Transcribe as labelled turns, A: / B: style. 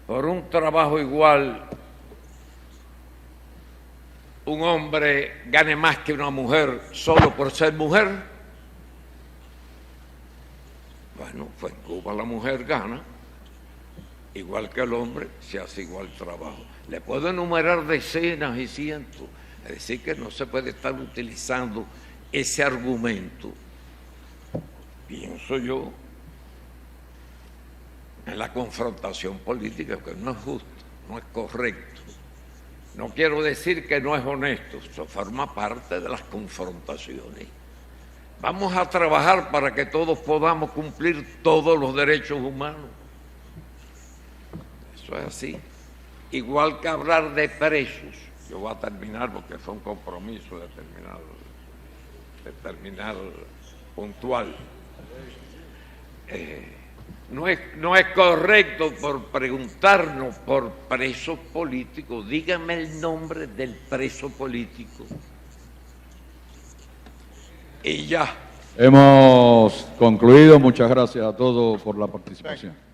A: por un trabajo igual un hombre gane más que una mujer solo por ser mujer. Bueno, pues en Cuba la mujer gana igual que el hombre si hace igual trabajo. Le puedo enumerar decenas y cientos. Es decir, que no se puede estar utilizando ese argumento, pienso yo, en la confrontación política, que no es justo, no es correcto. No quiero decir que no es honesto, eso forma parte de las confrontaciones. Vamos a trabajar para que todos podamos cumplir todos los derechos humanos. Eso es así. Igual que hablar de presos. Yo voy a terminar porque fue un compromiso determinar puntual. No es correcto por preguntarnos por presos políticos. Dígame el nombre del preso político. Y ya.
B: Hemos concluido. Muchas gracias a todos por la participación.